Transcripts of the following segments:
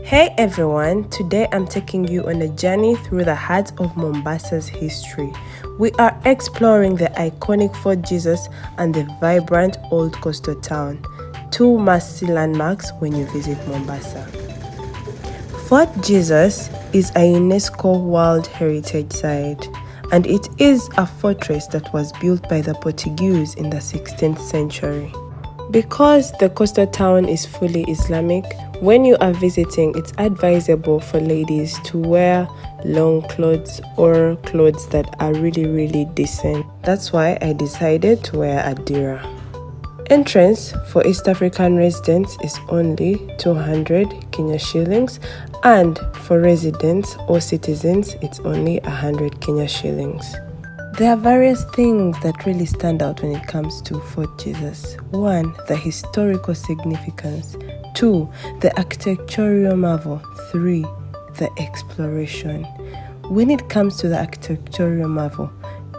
Hey everyone, today I'm taking you on a journey through the heart of Mombasa's history. We are exploring the iconic Fort Jesus and the vibrant old coastal town, two must-see landmarks when you visit Mombasa. Fort Jesus is a UNESCO World Heritage Site, and it is a fortress that was built by the Portuguese in the 16th century. Because the coastal town is fully Islamic, when you are visiting, it's advisable for ladies to wear long clothes or clothes that are really decent. That's why I decided to wear a dira. Entrance for East African residents is only 200 Kenya shillings, and for residents or citizens, it's only 100 Kenya shillings. There are various things that really stand out when it comes to Fort Jesus. 1. The historical significance. 2. The architectural marvel. 3. The exploration. When it comes to the architectural marvel,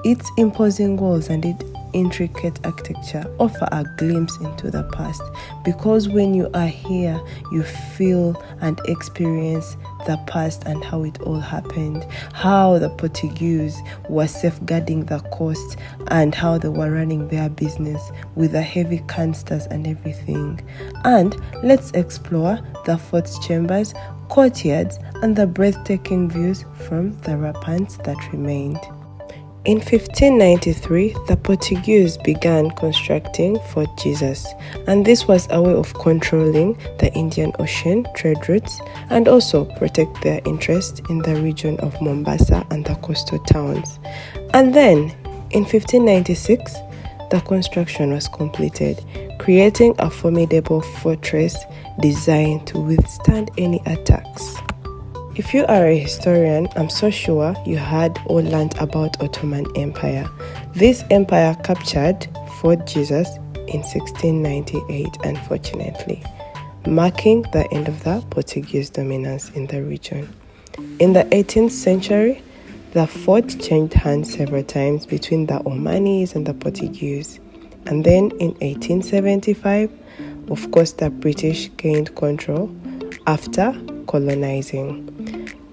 its imposing walls and its intricate architecture offer a glimpse into the past, because when you are here, you feel and experience the past and how it all happened, how the Portuguese were safeguarding the coast and how they were running their business with the heavy canisters and everything. And let's explore the fort's chambers, courtyards, and the breathtaking views from the ramparts that remained. In 1593, the Portuguese began constructing Fort Jesus, and this was a way of controlling the Indian Ocean trade routes and also protect their interest in the region of Mombasa and the coastal towns. And then, in 1596, the construction was completed, creating a formidable fortress designed to withstand any attacks. If you are a historian, I'm so sure you had or learned about Ottoman Empire. This empire captured Fort Jesus in 1698, unfortunately, marking the end of the Portuguese dominance in the region. In the 18th century, the fort changed hands several times between the Omanis and the Portuguese. And then in 1875, of course, the British gained control after colonizing.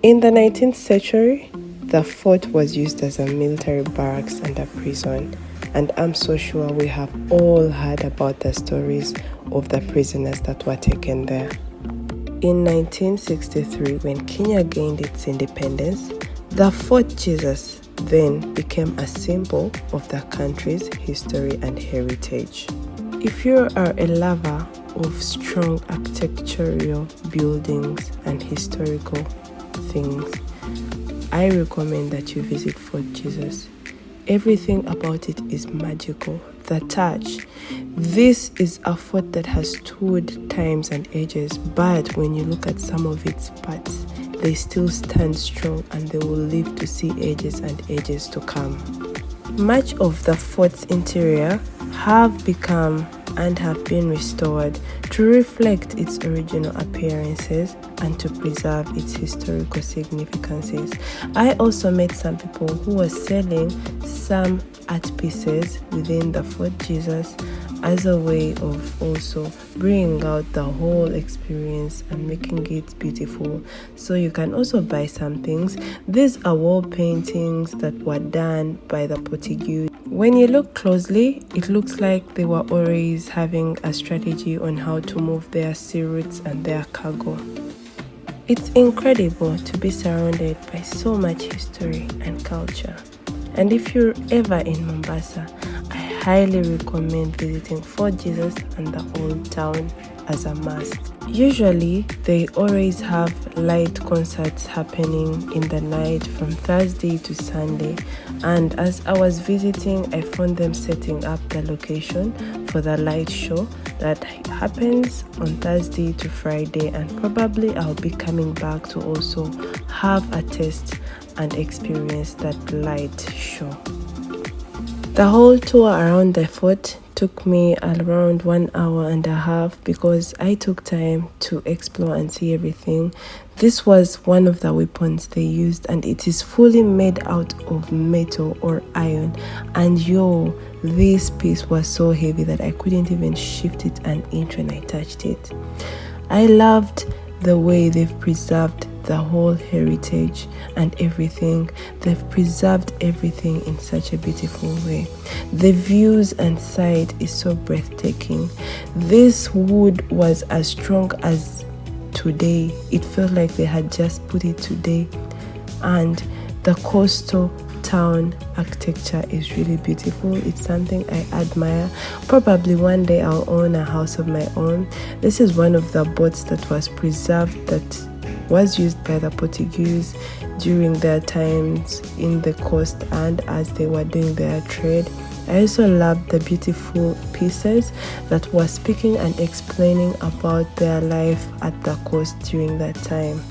In the 19th century, the fort was used as a military barracks and a prison, and I'm so sure we have all heard about the stories of the prisoners that were taken there. In 1963, when Kenya gained its independence, the Fort Jesus then became a symbol of the country's history and heritage. If you are a lover of strong architectural buildings and historical things, I recommend that you visit Fort Jesus. Everything about it is magical. The touch. This is a fort that has stood times and ages, but when you look at some of its parts, they still stand strong and they will live to see ages and ages to come. Much of the fort's interior have become and have been restored to reflect its original appearances and to preserve its historical significances. I also met some people who were selling some art pieces within the Fort Jesus as a way of also bringing out the whole experience and making it beautiful. So you can also buy some things. These are wall paintings that were done by the Portuguese. When you look closely, it looks like they were always having a strategy on how to move their sea routes and their cargo. It's incredible to be surrounded by so much history and culture. And if you're ever in Mombasa, I highly recommend visiting Fort Jesus and the old town as a must. Usually, they always have light concerts happening in the night from Thursday to Sunday, and as I was visiting, I found them setting up the location for the light show that happens on Thursday to Friday, and probably I'll be coming back to also have a taste and experience that light show. The whole tour around the fort took me around 1 hour and a half because I took time to explore and see everything. This was one of the weapons they used, and it is fully made out of metal or iron. And this piece was so heavy that I couldn't even shift it an inch when I touched it. I loved the way they've preserved the whole heritage and everything. They've preserved everything in such a beautiful way. The views and sight is so breathtaking. This wood was as strong as today. It felt like they had just put it today. And the coastal town architecture is really beautiful. It's something I admire. Probably one day I'll own a house of my own. This is one of the boats that was preserved, that was used by the Portuguese during their times in the coast and as they were doing their trade. I also loved the beautiful pieces that were speaking and explaining about their life at the coast during that time.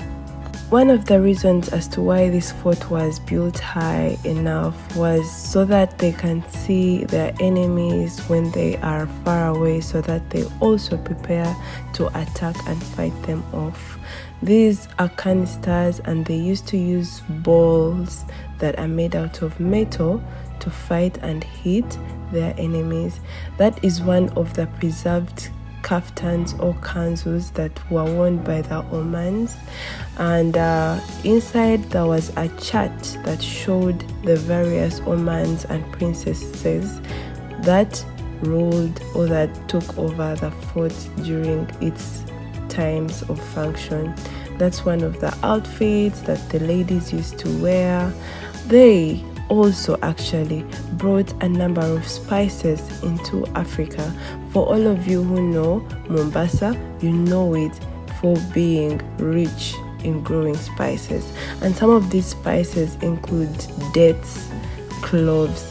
One of the reasons as to why this fort was built high enough was so that they can see their enemies when they are far away, so that they also prepare to attack and fight them off. These are canisters, and they used to use balls that are made out of metal to fight and hit their enemies. That is one of the preserved kaftans or kanzus that were worn by the Omans, and inside there was a chart that showed the various Omans and princesses that ruled or that took over the fort during its times of function. That's one of the outfits that the ladies used to wear. They also actually brought a number of spices into Africa. For all of you who know Mombasa, you know it for being rich in growing spices. And some of these spices include dates, cloves,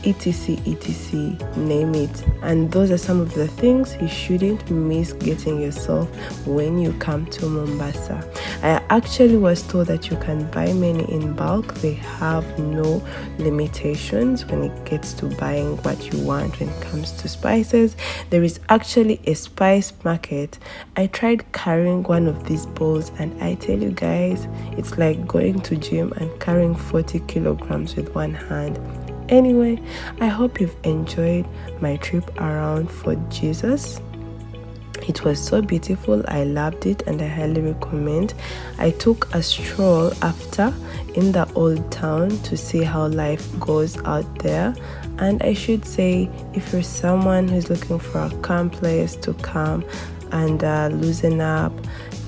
etc, etc, name it. And those are some of the things you shouldn't miss getting yourself when you come to Mombasa. I actually was told that you can buy many in bulk. They have no limitations when it gets to buying what you want when it comes to spices. There is actually a spice market. I tried carrying one of these bowls, and I tell you guys, it's like going to gym and carrying 40 kilograms with one hand. Anyway, I hope you've enjoyed my trip around Fort Jesus. It was so beautiful. I loved it and I highly recommend. I took a stroll after in the old town to see how life goes out there. And I should say, if you're someone who's looking for a calm place to come and loosen up,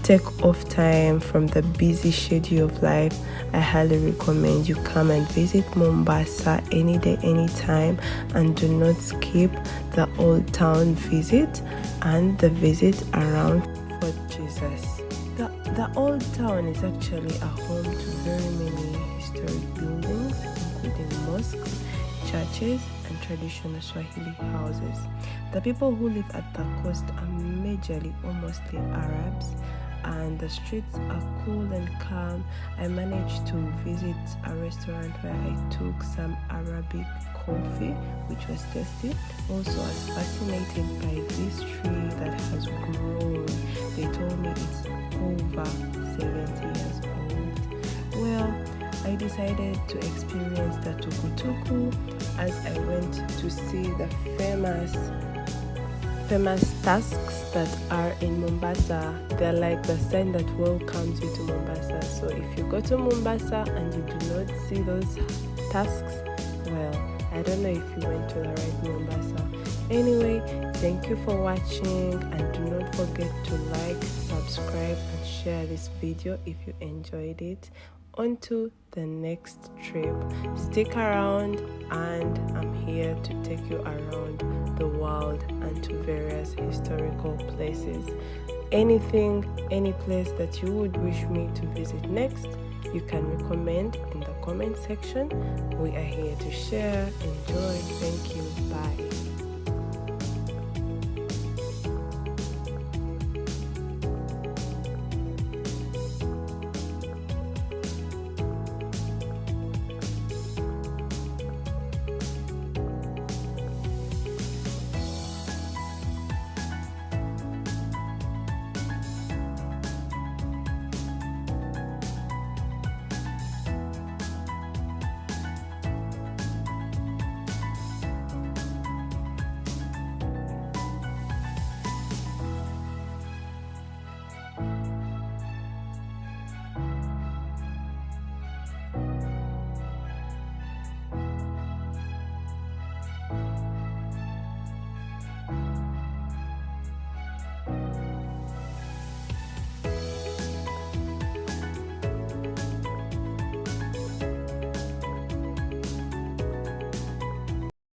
take off time from the busy schedule of life, I highly recommend you come and visit Mombasa any day, anytime, and do not skip the old town visit and the visit around Fort Jesus. The old town is actually a home to very many historic buildings, including mosques, churches, and traditional Swahili houses. The people who live at the coast are majorly or mostly Arabs, and the streets are cool and calm. I managed to visit a restaurant where I took some Arabic coffee, which was tasty. Also, I was fascinated by this tree that has grown. They told me it's over 70 years old. Well, I decided to experience the tukutuku as I went to see the famous tasks that are in Mombasa. They're like the sign that welcomes you to Mombasa. So if you go to Mombasa and you do not see those tasks, well, I don't know if you went to the right Mombasa. Anyway, thank you for watching, and do not forget to like, subscribe, and share this video if you enjoyed it. On to the next trip. Stick around, and I'm here to take you around the world and to various historical places. Anything, any place that you would wish me to visit next, you can recommend in the comment section. We are here to share. Enjoy. Thank you. Bye.